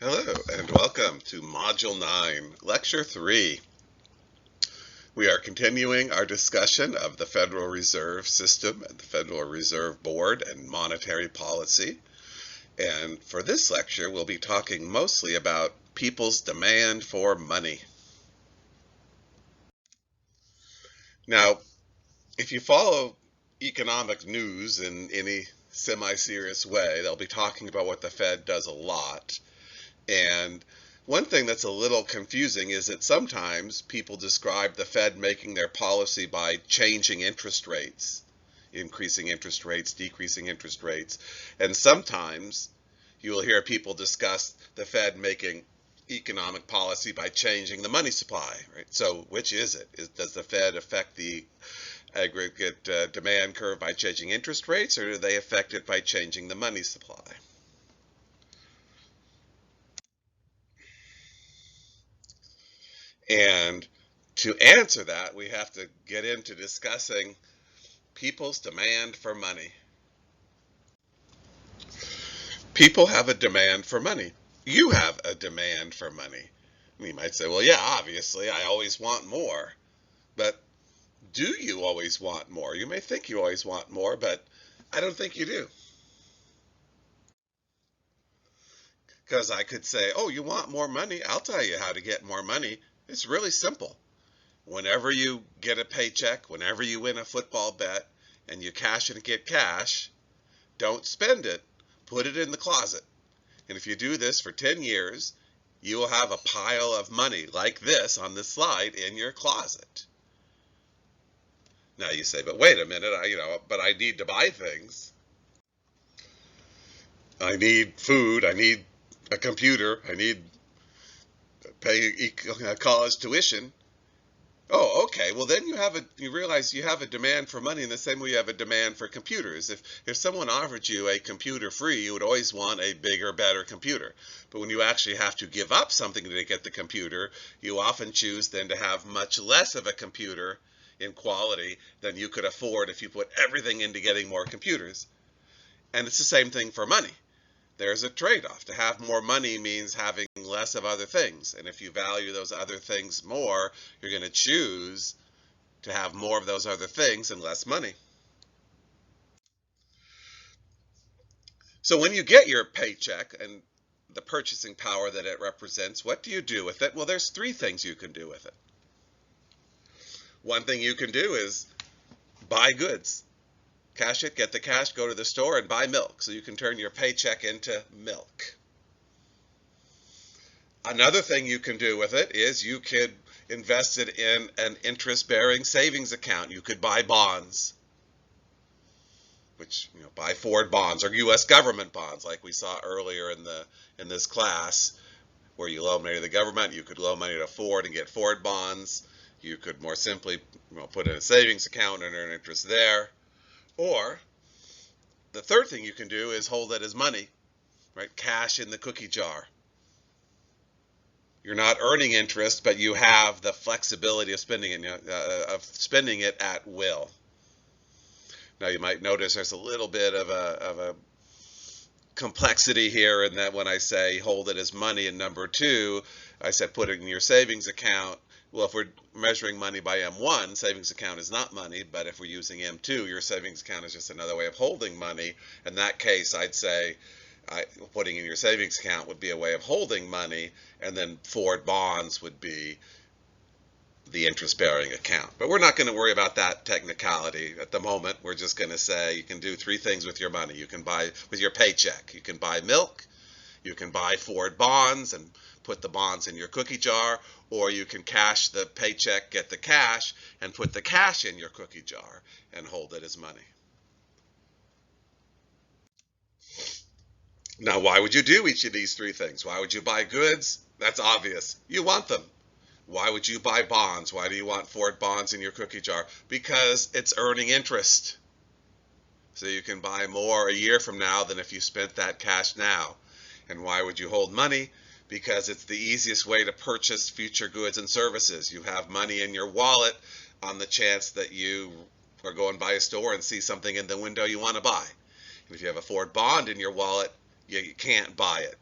Hello and welcome to Module 9, Lecture 3. We are continuing our discussion of the Federal Reserve System and the Federal Reserve Board and monetary policy. And for this lecture, we'll be talking mostly about people's demand for money. Now, if you follow economic news in any semi-serious way, they'll be talking about what the Fed does a lot. And one thing that's a little confusing is that sometimes people describe the Fed making their policy by changing interest rates, increasing interest rates, decreasing interest rates. And sometimes you will hear people discuss the Fed making economic policy by changing the money supply, right? So which is it? Does the Fed affect the aggregate demand curve by changing interest rates, or do they affect it by changing the money supply? And to answer that, we have to get into discussing people's demand for money. People have a demand for money. You have a demand for money. You might say, well, yeah, obviously, I always want more. But do you always want more? You may think you always want more, but I don't think you do. Because I could say, oh, you want more money? I'll tell you how to get more money. It's really simple. Whenever you get a paycheck, whenever you win a football bet, and you cash it and get cash, don't spend it. Put it in the closet. And if you do this for 10 years, you will have a pile of money like this on this slide in your closet. Now you say, but wait a minute, but I need to buy things. I need food, I need a computer, I need to pay college tuition. Oh, okay. Well, then you realize you have a demand for money in the same way you have a demand for computers. If someone offered you a computer free, you would always want a bigger, better computer. But when you actually have to give up something to get the computer, you often choose then to have much less of a computer in quality than you could afford if you put everything into getting more computers. And it's the same thing for money. There's a trade-off. To have more money means having less of other things. And if you value those other things more, you're going to choose to have more of those other things and less money. So when you get your paycheck and the purchasing power that it represents, what do you do with it? Well, there's three things you can do with it. One thing you can do is buy goods. Cash it, get the cash, go to the store and buy milk. So you can turn your paycheck into milk. Another thing you can do with it is you could invest it in an interest-bearing savings account. You could buy bonds, which, buy Ford bonds or U.S. government bonds, like we saw earlier in this class, where you loan money to the government. You could loan money to Ford and get Ford bonds. You could more simply, put in a savings account and earn interest there. Or the third thing you can do is hold it as money, right? Cash in the cookie jar. You're not earning interest, but you have the flexibility of spending it at will. Now you might notice there's a little bit of a complexity here in that when I say hold it as money in number 2, I said put it in your savings account. Well, if we're measuring money by M1, savings account is not money, but if we're using M2, your savings account is just another way of holding money. In that case, I'd say putting in your savings account would be a way of holding money, and then Ford bonds would be the interest-bearing account. But we're not going to worry about that technicality at the moment. We're just going to say you can do three things with your money. You can buy with your paycheck. You can buy milk. You can buy Ford bonds and put the bonds in your cookie jar, or you can cash the paycheck, get the cash, and put the cash in your cookie jar and hold it as money. Now, why would you do each of these three things? Why would you buy goods? That's obvious. You want them. Why would you buy bonds? Why do you want Ford bonds in your cookie jar? Because it's earning interest. So you can buy more a year from now than if you spent that cash now. And why would you hold money? Because it's the easiest way to purchase future goods and services. You have money in your wallet on the chance that you are going by a store and see something in the window you want to buy. And if you have a Ford bond in your wallet, you can't buy it.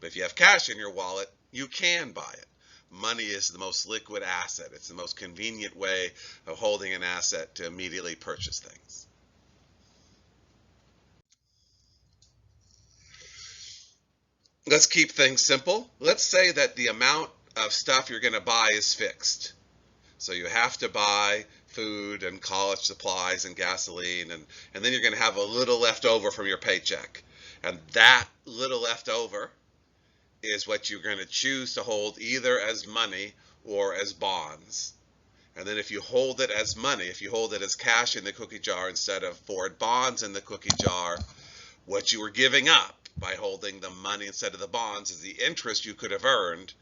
But if you have cash in your wallet, you can buy it. Money is the most liquid asset. It's the most convenient way of holding an asset to immediately purchase things. Let's keep things simple. Let's say that the amount of stuff you're going to buy is fixed. So you have to buy food and college supplies and gasoline, and then you're going to have a little left over from your paycheck. And that little left over is what you're going to choose to hold either as money or as bonds. And then if you hold it as money, if you hold it as cash in the cookie jar instead of Ford bonds in the cookie jar, what you were giving up by holding the money instead of the bonds is the interest you could have earned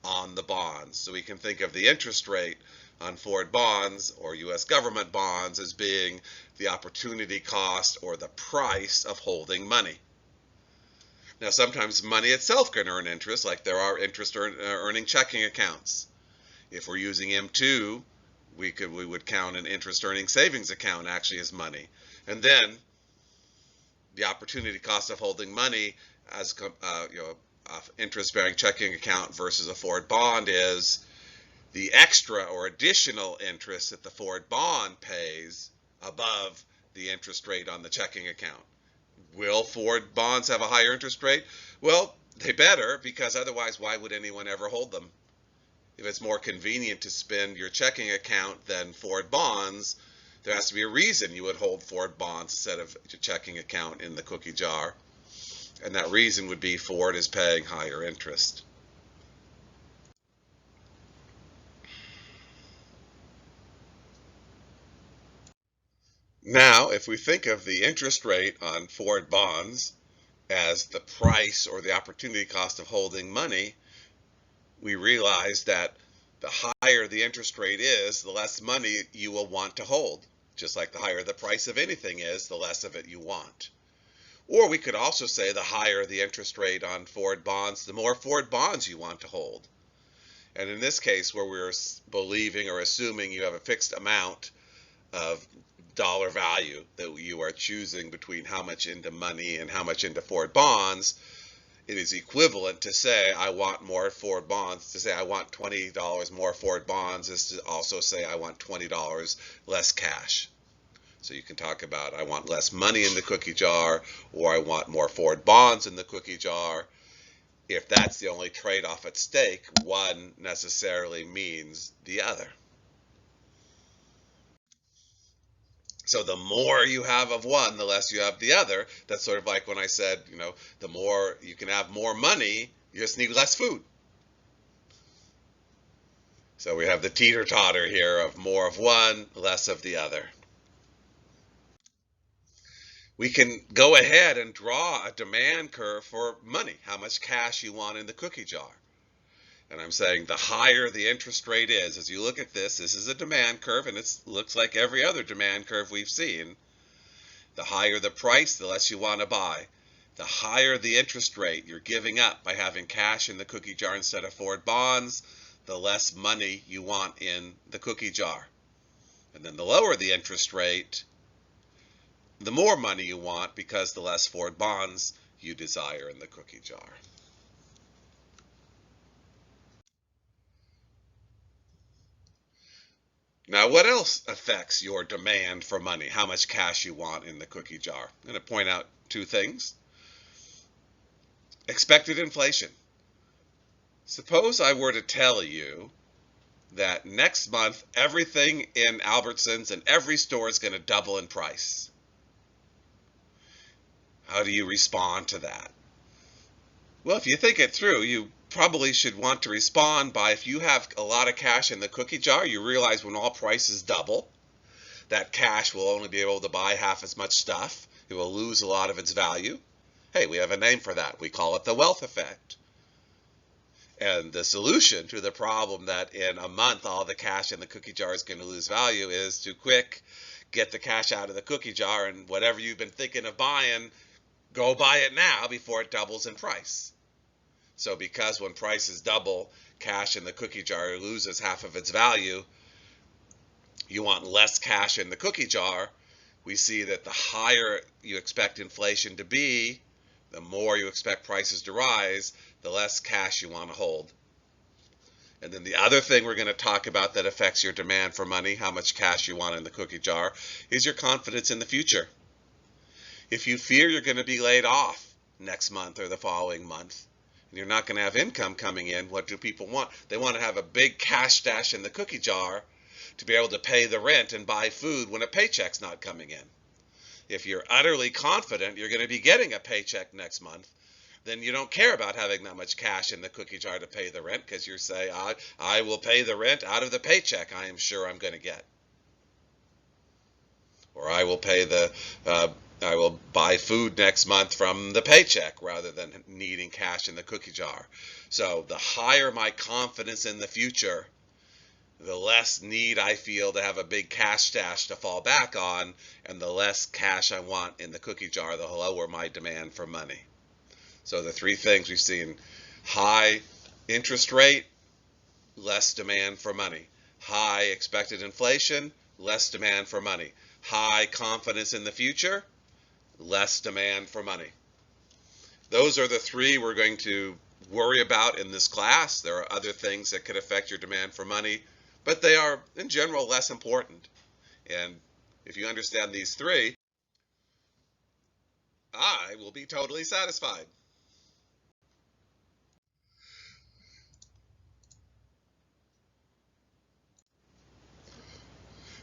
on the bonds. So we can think of the interest rate on Ford bonds or U.S. government bonds as being the opportunity cost or the price of holding money. Now, sometimes money itself can earn interest, like there are interest earning checking accounts. If we're using M2, we would count an interest earning savings account actually as money. And then the opportunity cost of holding money as interest-bearing checking account versus a Ford bond is the extra or additional interest that the Ford bond pays above the interest rate on the checking account. Will Ford bonds have a higher interest rate? Well, they better, because otherwise why would anyone ever hold them? If it's more convenient to spend your checking account than Ford bonds, there has to be a reason you would hold Ford bonds instead of your checking account in the cookie jar. And that reason would be Ford is paying higher interest. Now, if we think of the interest rate on Ford bonds as the price or the opportunity cost of holding money, we realize that the higher the interest rate is, the less money you will want to hold. Just like the higher the price of anything is, the less of it you want. Or we could also say the higher the interest rate on Ford bonds, the more Ford bonds you want to hold. And in this case, where we're believing or assuming you have a fixed amount of dollar value that you are choosing between how much into money and how much into Ford bonds, it is equivalent to say I want more Ford bonds. To say I want $20 more Ford bonds is to also say I want $20 less cash. So you can talk about I want less money in the cookie jar, or I want more Ford bonds in the cookie jar. If that's the only trade-off at stake, one necessarily means the other. So the more you have of one, the less you have the other. That's sort of like when I said, the more you can have more money, you just need less food. So we have the teeter-totter here of more of one, less of the other. We can go ahead and draw a demand curve for money, how much cash you want in the cookie jar. And I'm saying the higher the interest rate is, as you look at this is a demand curve, and it looks like every other demand curve we've seen. The higher the price, the less you want to buy. The higher the interest rate you're giving up by having cash in the cookie jar instead of Ford bonds, the less money you want in the cookie jar. And then the lower the interest rate, the more money you want, because the less Ford bonds you desire in the cookie jar. Now, what else affects your demand for money? How much cash you want in the cookie jar? I'm going to point out two things. Expected inflation. Suppose I were to tell you that next month everything in Albertsons and every store is going to double in price. How do you respond to that? Well, if you think it through, you probably should want to respond by, if you have a lot of cash in the cookie jar, you realize when all prices double, that cash will only be able to buy half as much stuff. It will lose a lot of its value. Hey, we have a name for that. We call it the wealth effect. And the solution to the problem that in a month all the cash in the cookie jar is going to lose value is to get the cash out of the cookie jar, and whatever you've been thinking of buying, go buy it now before it doubles in price. So because when prices double, cash in the cookie jar loses half of its value, you want less cash in the cookie jar. We see that the higher you expect inflation to be, The more you expect prices to rise, the less cash you want to hold. And then the other thing we're going to talk about that affects your demand for money, how much cash you want in the cookie jar, is your confidence in the future. If you fear you're going to be laid off next month or the following month, and you're not going to have income coming in, what do people want? They want to have a big cash stash in the cookie jar to be able to pay the rent and buy food when a paycheck's not coming in. If you're utterly confident you're going to be getting a paycheck next month, then you don't care about having that much cash in the cookie jar to pay the rent, because you say, I will pay the rent out of the paycheck I am sure I'm going to get. Or I will buy food next month from the paycheck rather than needing cash in the cookie jar. So the higher my confidence in the future, the less need I feel to have a big cash stash to fall back on, and the less cash I want in the cookie jar, the lower my demand for money. So the three things we've seen: high interest rate, less demand for money; high expected inflation, less demand for money; high confidence in the future, less demand for money. Those are the three we're going to worry about in this class. There are other things that could affect your demand for money, but they are, in general, less important. And if you understand these three, I will be totally satisfied.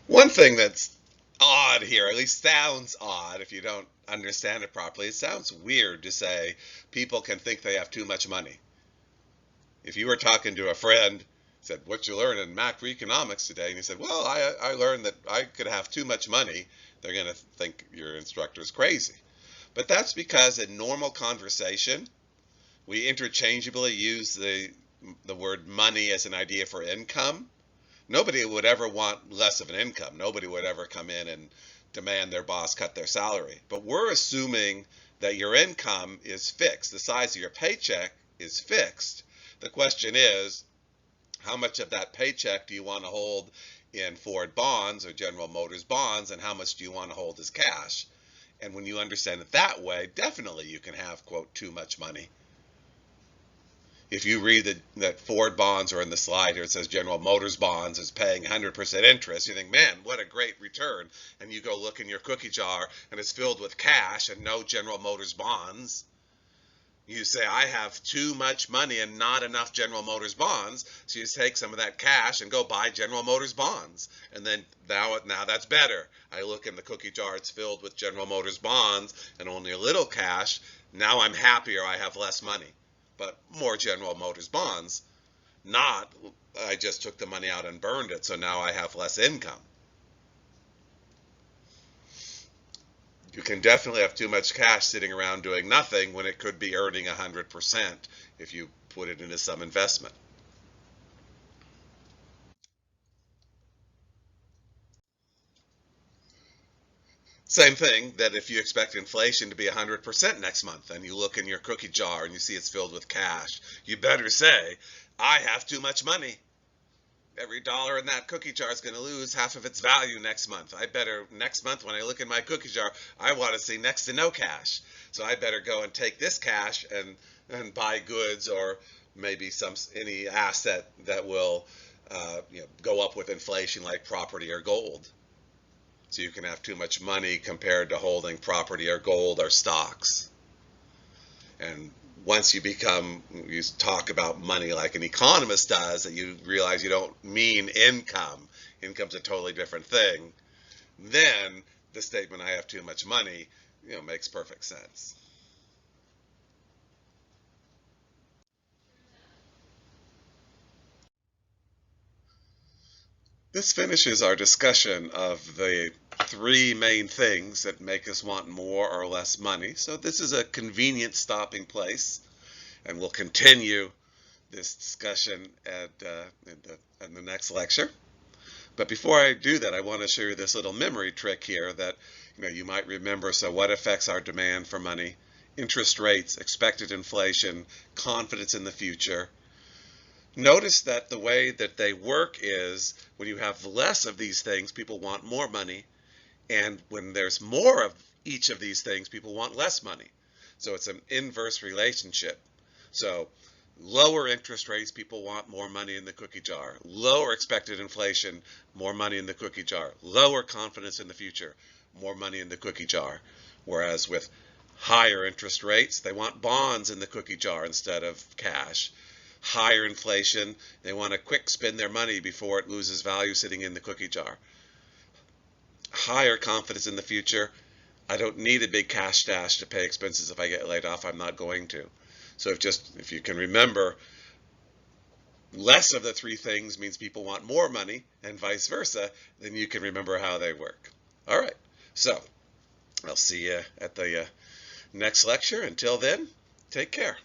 One thing that's odd here, at least sounds odd if you don't understand it properly, it sounds weird to say people can think they have too much money. If you were talking to a friend, said, "What you learn in macroeconomics today?" and you said, "Well, I learned that I could have too much money," they're going to think your instructor is crazy. But that's because in normal conversation, we interchangeably use the word money as an idea for income. Nobody would ever want less of an income. Nobody would ever come in and demand their boss cut their salary. But we're assuming that your income is fixed. The size of your paycheck is fixed. The question is, how much of that paycheck do you want to hold in Ford bonds or General Motors bonds, and how much do you want to hold as cash? And when you understand it that way, definitely you can have, quote, too much money. If you read that Ford bonds, or in the slide here it says General Motors bonds is paying 100% interest, you think, man, what a great return. And you go look in your cookie jar and it's filled with cash and no General Motors bonds. You say, I have too much money and not enough General Motors bonds, so you take some of that cash and go buy General Motors bonds. And then now that's better. I look in the cookie jar, it's filled with General Motors bonds and only a little cash. Now I'm happier, I have less money, but more General Motors bonds. Not, I just took the money out and burned it, so now I have less income. You can definitely have too much cash sitting around doing nothing when it could be earning 100% if you put it into some investment. Same thing that if you expect inflation to be 100% next month and you look in your cookie jar and you see it's filled with cash, you better say, I have too much money. Every dollar in that cookie jar is going to lose half of its value next month. I better, next month when I look in my cookie jar, I want to see next to no cash. So I better go and take this cash and buy goods, or maybe any asset that will go up with inflation, like property or gold. So you can have too much money compared to holding property or gold or stocks. And once you talk about money like an economist does, that you realize you don't mean income. Income's a totally different thing. Then the statement, I have too much money, makes perfect sense. This finishes our discussion of the three main things that make us want more or less money. So this is a convenient stopping place, and we'll continue this discussion in the next lecture. But before I do that, I want to show you this little memory trick here that you might remember. So what affects our demand for money? Interest rates, expected inflation, confidence in the future. Notice that the way that they work is, when you have less of these things, people want more money. And when there's more of each of these things, people want less money. So it's an inverse relationship. So lower interest rates, people want more money in the cookie jar. Lower expected inflation, more money in the cookie jar. Lower confidence in the future, more money in the cookie jar. Whereas with higher interest rates, they want bonds in the cookie jar instead of cash. Higher inflation, they want to quick spend their money before it loses value sitting in the cookie jar. Higher confidence in the future, I don't need a big cash stash to pay expenses if I get laid off. I'm not going to. So if you can remember, less of the three things means people want more money, and vice versa, then you can remember how they work. All right. So I'll see you at the next lecture. Until then, take care.